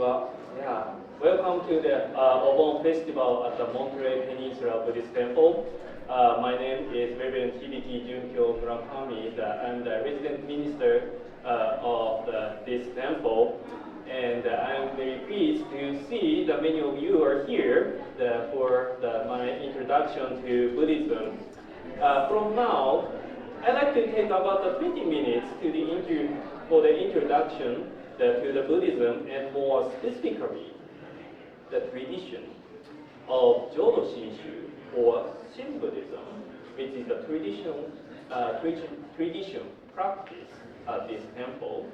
konnichiwa. Yeah, welcome to the Obon Festival at the Monterey Peninsula Buddhist Temple. My name is Reverend Hibiki Murakami. I'm the resident minister of this temple, and I'm very pleased to see that many of you are here for my introduction to Buddhism. From now, I'd like to take about 20 minutes for the introduction to the Buddhism, and more specifically, the tradition of Jodo Shinshu, or Shin Buddhism, which is the tradition practice at this temple.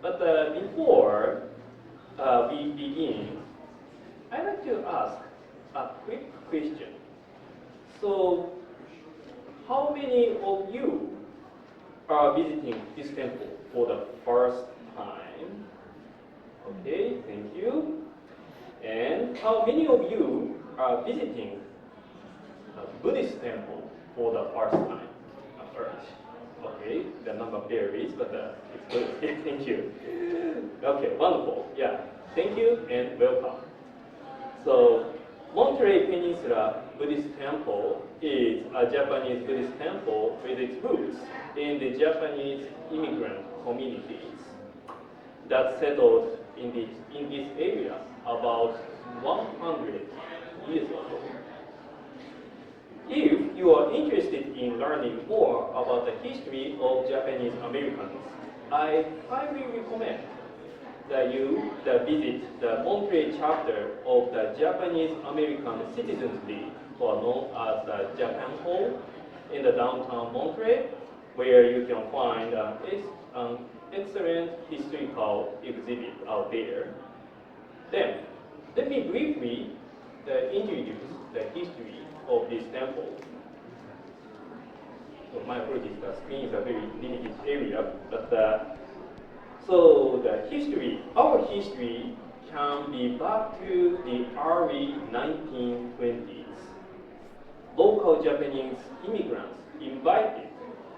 But before we begin, I'd like to ask a quick question. So, how many of you are visiting this temple for the first time? Okay, thank you. And how many of you are visiting a Buddhist temple for the first time? Okay, the number varies, but it's good. Thank you. Okay, wonderful. Yeah, thank you and welcome. So, Monterey Peninsula Buddhist Temple is a Japanese Buddhist temple with its roots in the Japanese immigrant communities that settled in this area about 100 years ago. If you are interested in learning more about the history of Japanese Americans, I highly recommend that you visit the Monterey chapter of the Japanese American Citizens League, or known as the Japan Hall, in the downtown Monterey, where you can find an excellent historical exhibit out there. Then, let me briefly introduce the history of this temple. So my apologies, the screen is a very limited area, but so our history can be back to the early 1920s. Local Japanese immigrants invited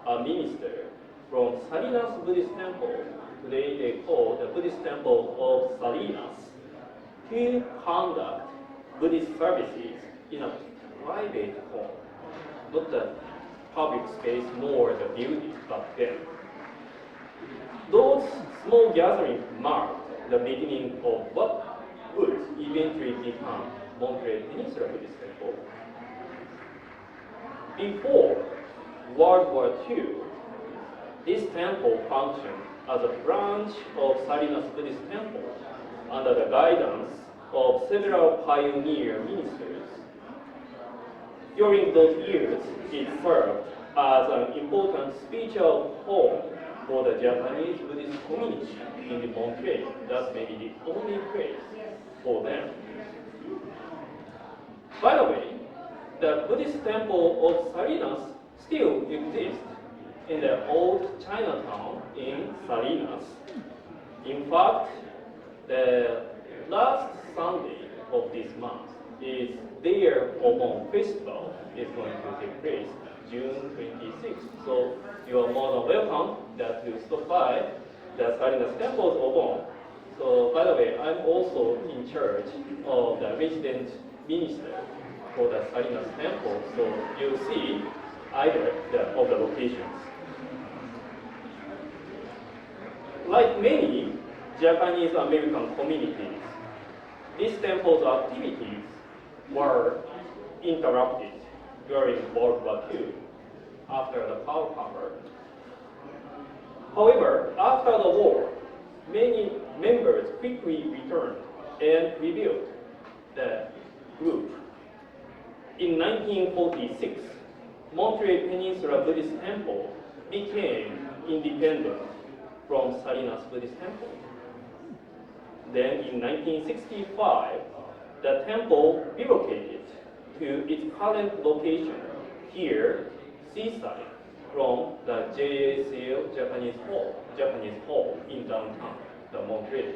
a minister from Salinas Buddhist Temple, today they call the Buddhist Temple of Salinas, to conduct Buddhist services in a private home, not the public space nor the building back then. Those small gatherings marked the beginning of what would eventually become Monterey Peninsula Buddhist Temple. Before World War II, this temple functioned as a branch of Salinas Buddhist Temple under the guidance of several pioneer ministers. During those years, it served as an important spiritual home for the Japanese Buddhist community in the Monterey. That's maybe the only place for them. By the way, the Buddhist temple of Salinas still exists in the old Chinatown in Salinas. In fact, the last Sunday of this month is their Obon festival is going to take place June 26th. So you are more than welcome to stop by the Salinas Temple's Obon. So by the way, I'm also in charge of the resident minister for the Salinas Temple. So you'll see either of the locations. Like many Japanese American communities, this temple's activities were interrupted during World War II after the power cover. However, after the war, many members quickly returned and rebuilt the group. In 1946, Monterey Peninsula Buddhist Temple became independent from Salinas Buddhist Temple. Then in 1965, the temple relocated to its current location here, seaside, from the JACL Japanese Hall in downtown, the Monterey.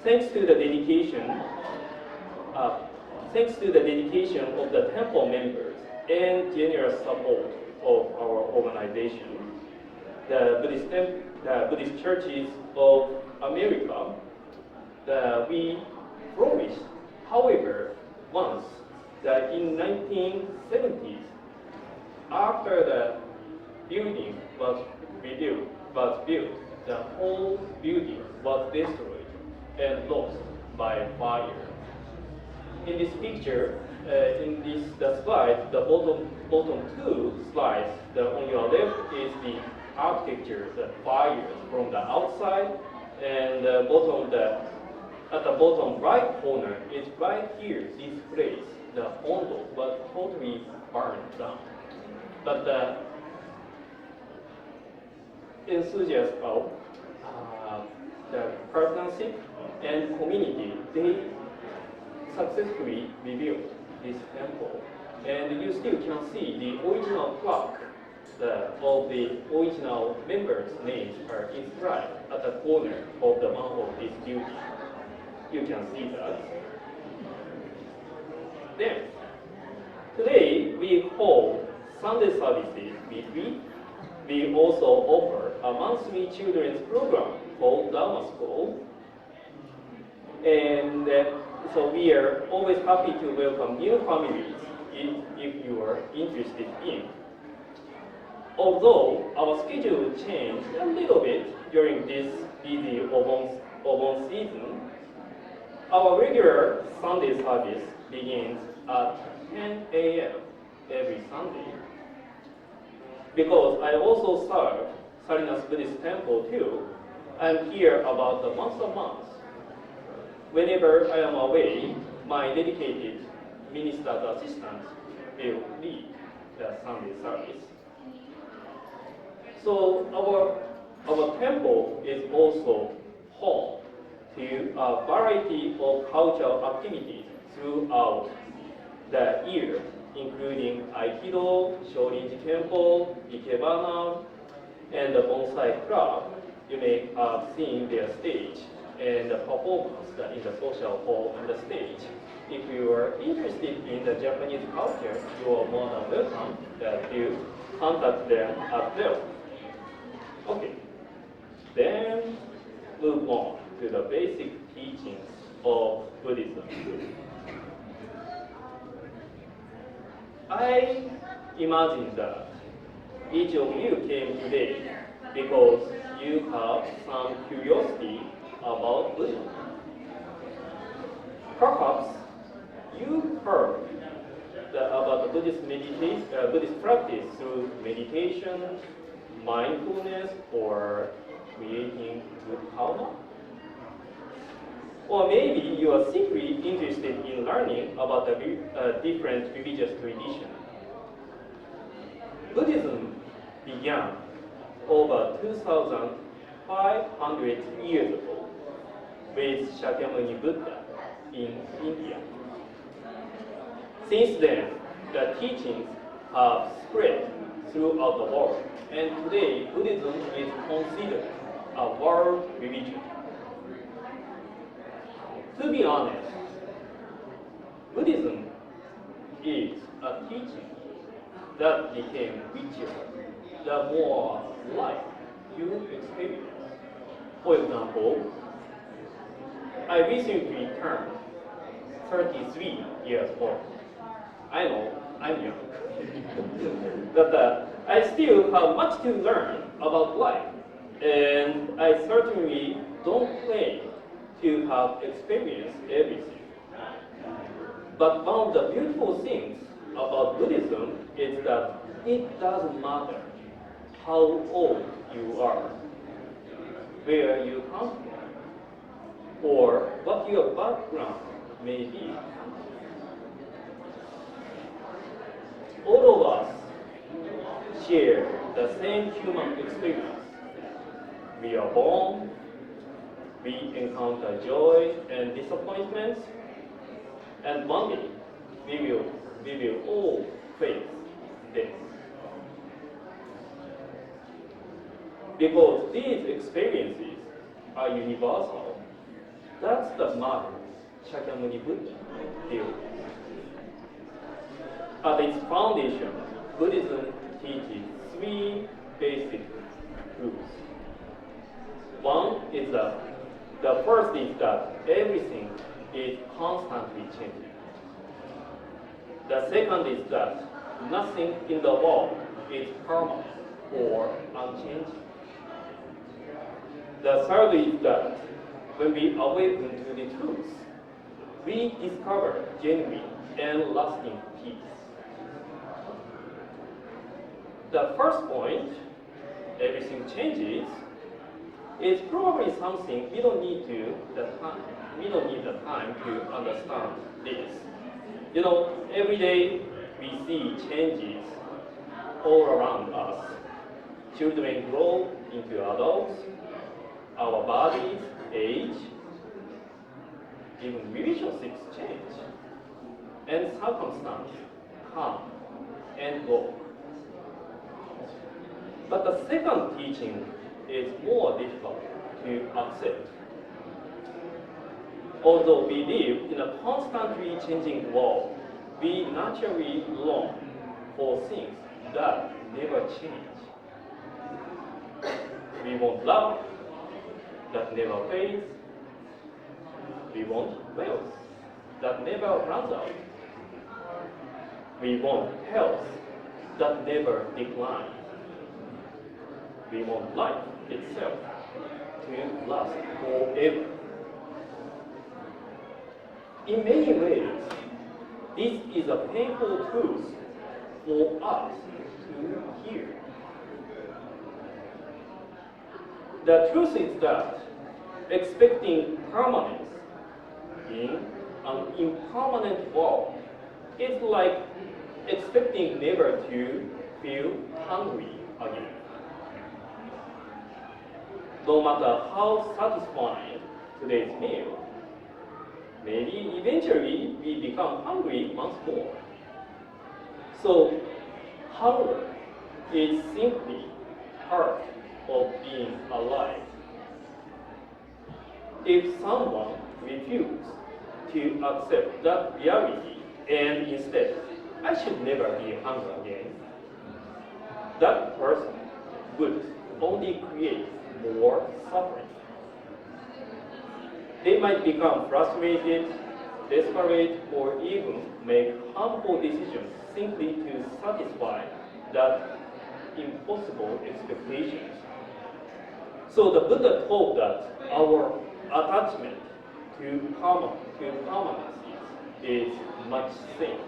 Thanks to the dedication of the temple members and generous support of our organization, the Buddhist churches of America, we flourished. However, once in 1970s, after the building was built, the whole building was destroyed and lost by fire. In this picture, the slide, the bottom two slides, on your left is the architecture, the fires from the outside, and at the bottom right corner is right here, this place, the Ondo was totally burned down. But the enthusiasts of the partnership and community, they successfully rebuilt this temple. And you still can see the original plaque of the original members' names are inscribed at the corner of the one of this building. You can see that. Then, today we hold Sunday services weekly. We also offer a monthly children's program called Dharma School. And so we are always happy to welcome new families if you are interested in. Although our schedule changed a little bit during this busy Obon season, our regular Sunday service begins at 10 a.m. every Sunday. Because I also serve Salinas Buddhist Temple too, I'm here about once a month. Whenever I am away, my dedicated minister's assistant will lead the Sunday service. So our temple is also home to a variety of cultural activities throughout the year, including Aikido, Shorinji Temple, Ikebana, and the Bonsai Club. You may have seen their stage and the performance in the social hall and the stage. If you are interested in the Japanese culture, you are more than welcome to contact them as well. Okay, then move on to the basic teachings of Buddhism. I imagine that each of you came today because you have some curiosity about Buddhism. Perhaps you heard about the Buddhist practice through meditation, mindfulness, or creating good karma. Or maybe you are simply interested in learning about the different religious traditions. Buddhism began over 2,500 years ago with Shakyamuni Buddha in India. Since then, the teachings have spread throughout the world, and today Buddhism is considered a world religion. To be honest, Buddhism is a teaching that became richer the more life you experience. For example, I recently turned 33 years old. I know, I'm young. But I still have much to learn about life, and I certainly don't claim to have experienced everything. But one of the beautiful things about Buddhism is that it doesn't matter how old you are, where you come from, or what your background may be. All of us share the same human experience. We are born, we encounter joy and disappointments, and one day we will all face death. Because these experiences are universal, that's the matter Shakyamuni Buddha deals with. At its foundation, Buddhism teaches three basic truths. One is that the first is that everything is constantly changing. The second is that nothing in the world is permanent or unchanging. The third is that when we awaken to the truth, we discover genuine and lasting peace. The first point, everything changes, is probably something we don't need the time to understand this. You know, every day we see changes all around us. Children grow into adults, our bodies age, even relationships change, and circumstances come and go. But the second teaching is more difficult to accept. Although we live in a constantly changing world, we naturally long for things that never change. We want love that never fades. We want wealth that never runs out. We want health that never declines. We want life itself to last forever. In many ways, this is a painful truth for us to hear. The truth is that expecting permanence in an impermanent world is like expecting never to feel hungry again. No matter how satisfying today's meal, maybe eventually we become hungry once more. So hunger is simply part of being alive. If someone refuses to accept that reality and instead, I should never be hungry again, that person would only create more suffering. They might become frustrated, desperate, or even make harmful decisions simply to satisfy that impossible expectations. So the Buddha taught that our attachment to permanence is much same.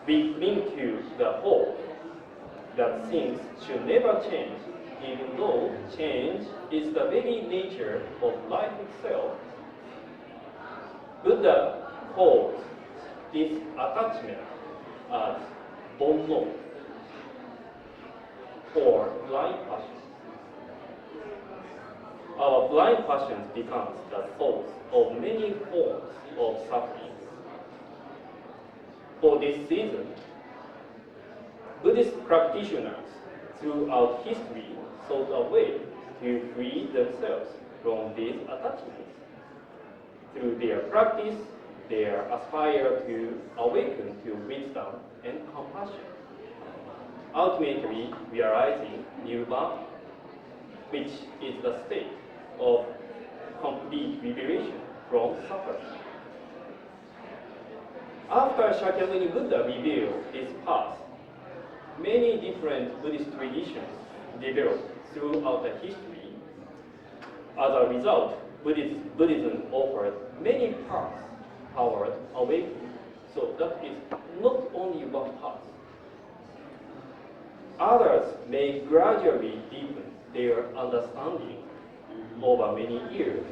We cling to the hope that things should never change, even though change is the very nature of life itself. Buddha calls this attachment as Obon, or blind passion. Our blind passion becomes the source of many forms of suffering. For this reason, Buddhist practitioners throughout history sought a way to free themselves from these attachments. Through their practice, they aspire to awaken to wisdom and compassion, ultimately realizing nirvana, which is the state of complete liberation from suffering. After Shakyamuni Buddha revealed his path, many different Buddhist traditions developed throughout the history. As a result, Buddhism offered many paths toward awakening. So that is not only one path. Others may gradually deepen their understanding over many years.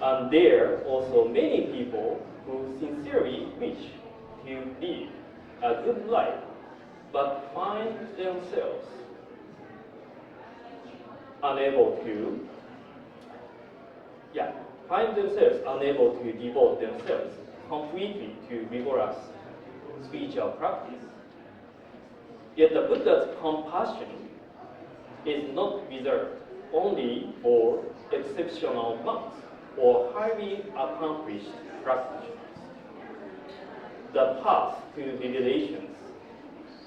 And there are also many people who sincerely wish to live a good life, but find themselves unable to devote themselves completely to rigorous spiritual practice. Yet the Buddha's compassion is not reserved only for exceptional monks or highly accomplished practitioners. The path to liberation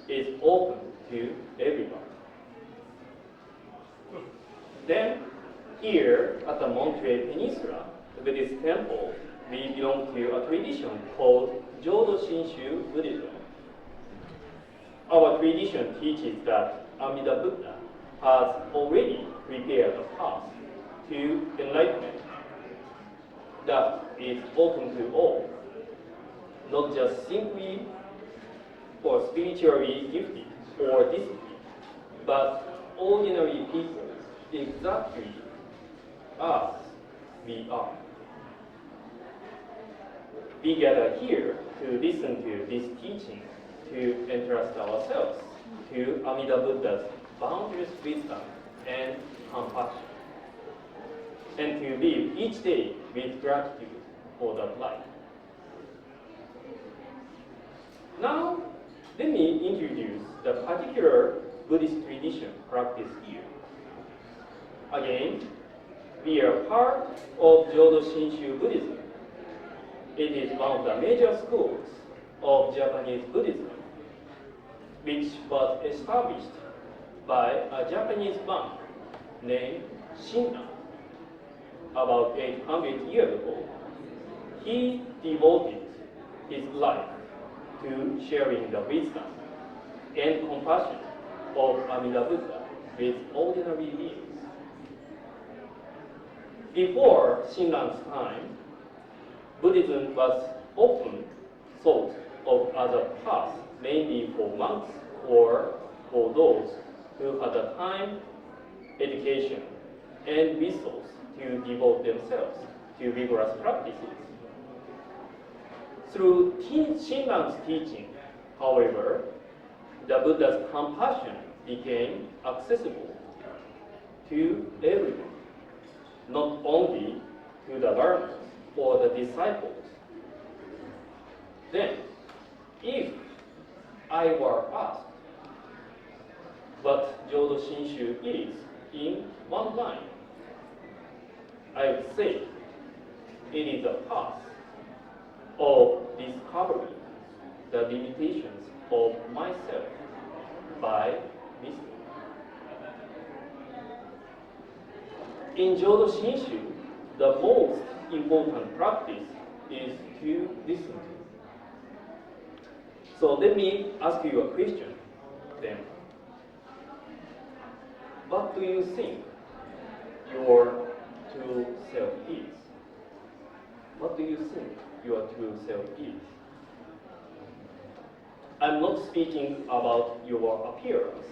is open to everyone. Then, here at the Monterey Peninsula Buddhist Temple, we belong to a tradition called Jodo Shinshu Buddhism. Our tradition teaches that Amida Buddha has already prepared a path to enlightenment that is open to all, not just simply for spiritually gifted or disciplined, but ordinary people exactly as we are. We gather here to listen to this teaching, to entrust ourselves to Amida Buddha's boundless wisdom and compassion, and to live each day with gratitude for that life. Now, let me introduce the particular Buddhist tradition practiced here. Again, we are part of Jodo Shinshu Buddhism. It is one of the major schools of Japanese Buddhism, which was established by a Japanese monk named Shinran about 800 years ago. He devoted his life to sharing the wisdom and compassion of Amida Buddha with ordinary beings. Before Shinran's time, Buddhism was often thought of as a path mainly for monks or for those who had the time, education, and resource to devote themselves to vigorous practices. Through Shinran's teaching, however, the Buddha's compassion became accessible to everyone, not only to the learners or the disciples. Then, if I were asked what Jodo Shinshu is in one line, I would say it is a path of discovering the limitations of myself by wisdom. In Jodo Shinshu, the most important practice is to listen to. So let me ask you a question then. What do you think your true self is? What do you think your true self is? I'm not speaking about your appearance,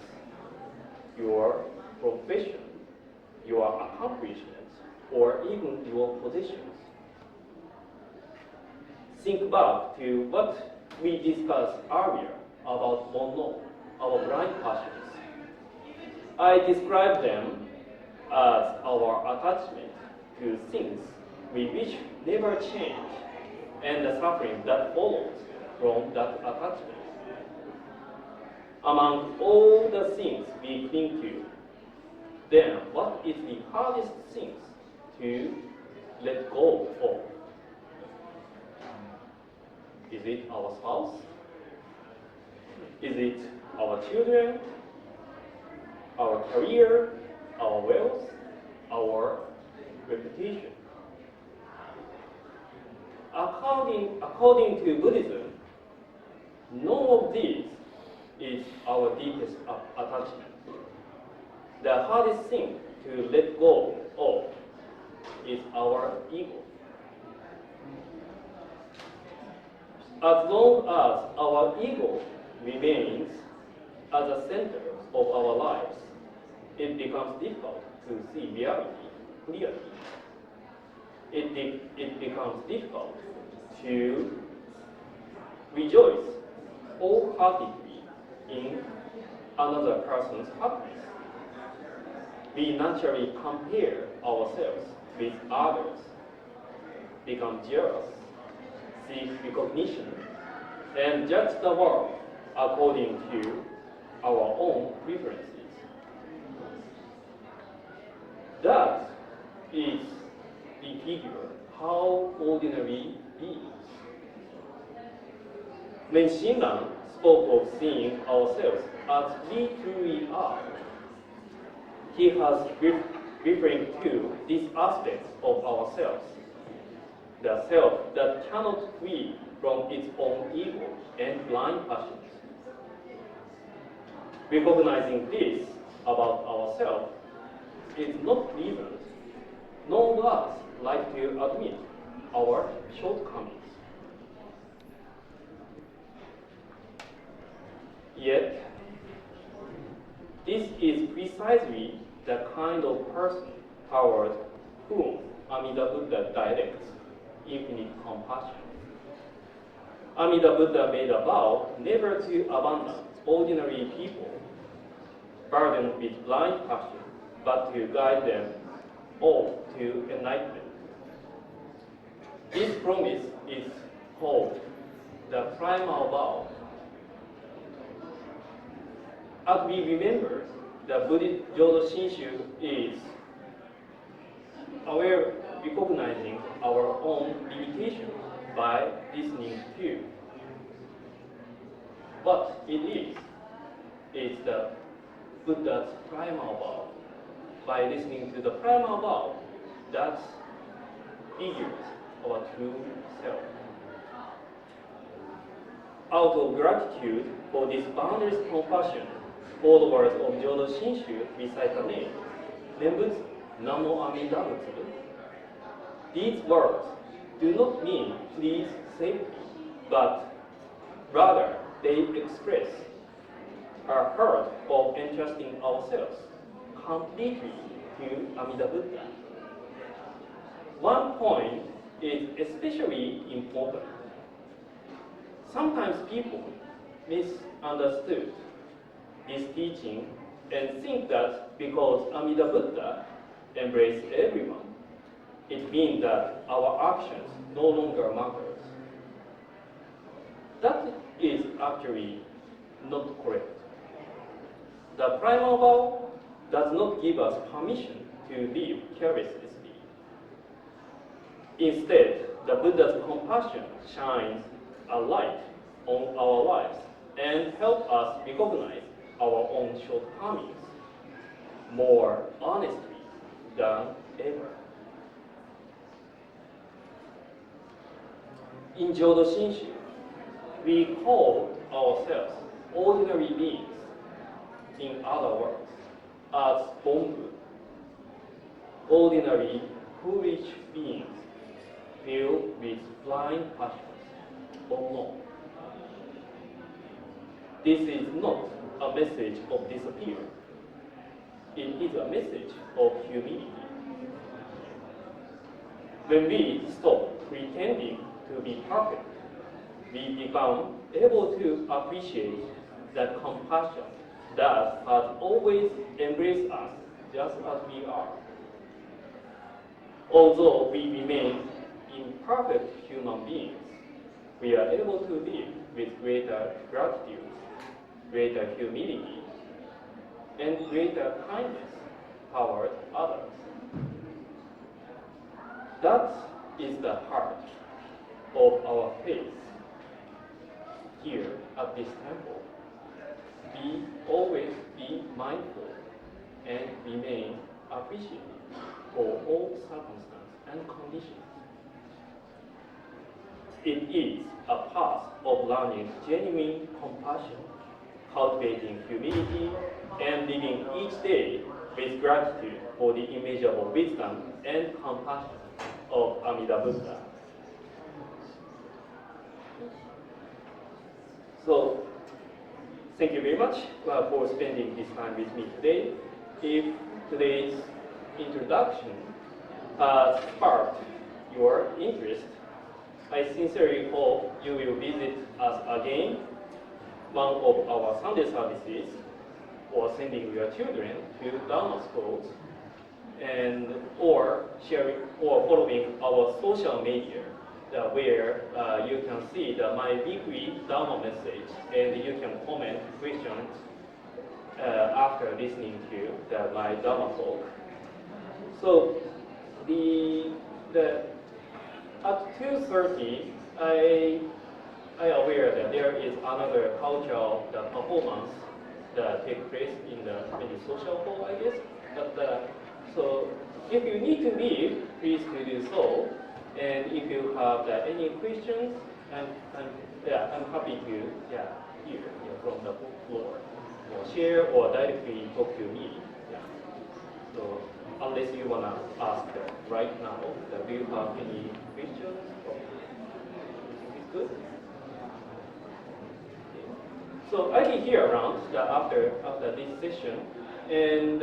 your profession, your accomplishments, or even your positions. Think back to what we discussed earlier about Monno, our blind passions. I described them as our attachment to things we wish never change and the suffering that follows from that attachment. Among all the things we cling to, then what is the hardest things to let go of? Is it our spouse? Is it our children? Our career? Our wealth? Our reputation? According to Buddhism, none of these is our deepest attachment. The hardest thing to let go of is our ego. As long as our ego remains at the center of our lives, it becomes difficult to see reality clearly. It becomes difficult to rejoice wholeheartedly in another person's happiness. We naturally compare ourselves with others, become jealous, seek recognition, and judge the world according to our own preferences. That is the figure how ordinary beings. When Shinran spoke of seeing ourselves as we truly are, he has referring to these aspects of ourselves, the self that cannot flee from its own ego and blind passions. Recognizing this about ourselves is not pleasant. None of us like to admit our shortcomings. Yet, this is precisely the kind of person toward whom Amida Buddha directs infinite compassion. Amida Buddha made a vow never to abandon ordinary people burdened with blind passion, but to guide them all to enlightenment. This promise is called the primal vow. As we remember, the Buddhist Jodo Shinshu is aware, recognizing our own limitations by listening to what it is the Buddha's primal vow. By listening to the primal vow, that figures our true self. Out of gratitude for this boundless compassion, followers of Jodo Shinshu recite the name, Nembutsu, Namo Amida Butsu. These words do not mean please save me, but rather they express our heart of entrusting ourselves completely to Amida Buddha. One point is especially important. Sometimes people misunderstood this teaching and think that because Amida Buddha embraced everyone, it means that our actions no longer matter. That is actually not correct. The primal vow does not give us permission to live carelessly. Instead, the Buddha's compassion shines a light on our lives and helps us recognize our own shortcomings more honestly than ever. In Jodo Shinshu, we call ourselves ordinary beings, in other words, as Bonbu, ordinary foolish beings filled with blind passions, Obon. This is not a message of disappearance. It is a message of humility. When we stop pretending to be perfect, we become able to appreciate the compassion that has always embraced us just as we are. Although we remain imperfect human beings, we are able to live with greater gratitude, greater humility, and greater kindness toward others. That is the heart of our faith here at this temple. We always be mindful and remain appreciative for all circumstances and conditions. It is a path of learning genuine compassion, cultivating humility, and living each day with gratitude for the immeasurable wisdom and compassion of Amida Buddha. So, thank you very much for spending this time with me today. If today's introduction sparked your interest, I sincerely hope you will visit us again, one of our Sunday services, or sending your children to Dharma schools, and or sharing or following our social media, where you can see my weekly Dharma message, and you can comment questions after listening to my Dharma talk. So at 2:30, I aware that there is another cultural performance that takes place in the social hall, I guess. But So if you need to leave, please do so. And if you have any questions, I'm happy to hear from the floor, share or directly talk to me. Yeah. So unless you wanna ask right now, do you have any questions? It's good. So I'll be here around after this session, and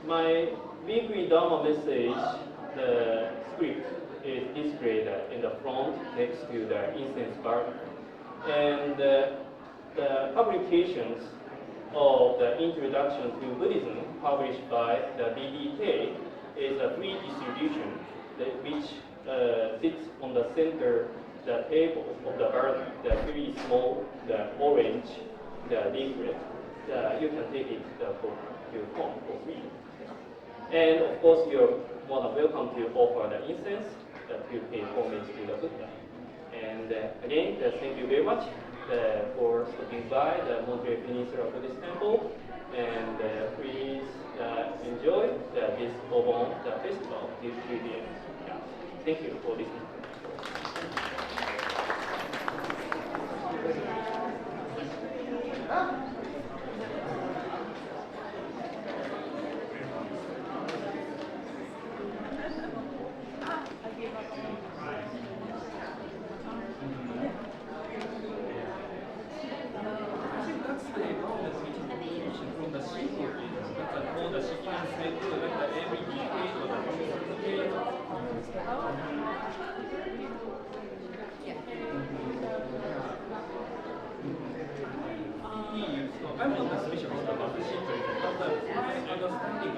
my weekly Dharma message, the script is displayed in the front next to the incense burner, and the publications of the Introduction to Buddhism published by the BDK is a free distribution which sits on the center the table of the burner, the very small, the orange, the leaflet. You can take it for your home for free. And of course, you're more than welcome to offer the incense to pay homage to the Buddha. And again, thank you very much for stopping by the Monterey Peninsula Buddhist Temple. And please enjoy this Obon festival till the end. Yeah. Thank you for listening. I'm not a specialist about the Shinto, but my understanding